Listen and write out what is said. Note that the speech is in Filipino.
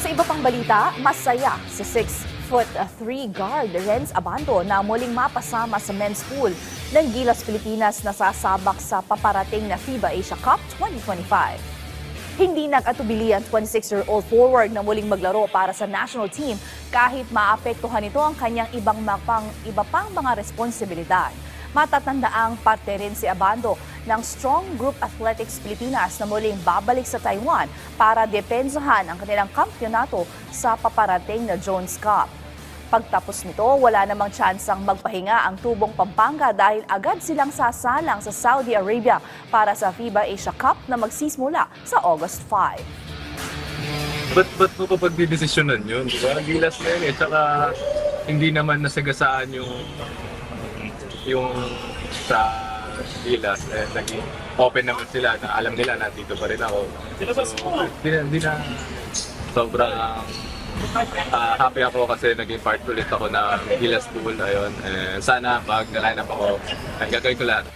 Sa iba pang balita, masaya si 6'3" guard Renz Abando na muling mapasama sa men's pool ng Gilas Pilipinas na sasabak sa paparating na FIBA Asia Cup 2025. Hindi nag-atubili ang 26-year-old forward na muling maglaro para sa national team kahit maapektuhan nito ang kanyang iba pang mga responsibilidad. Matatandaang parte rin si Abando ng Strong Group Athletics Pilipinas na muling babalik sa Taiwan para depensahan ang kanilang kampyonato sa paparating na Jones Cup. Pagtapos nito, wala namang tsansang magpahinga ang Tubong Pampanga dahil agad silang sasalang sa Saudi Arabia para sa FIBA Asia Cup na magsisimula sa August 5. Ba't mo pa pagdidesisyonan yun? Diba? Gilas na yun eh. Tsaka hindi naman nasagasaan yung sa Gilas. Naging open naman sila na alam nila na dito pa rin ako. So, hindi na sobrang happy ako kasi naging part ulit ako na Gilas Pool. Ayun. Sana pag na-line up ako, gagawin ko lahat.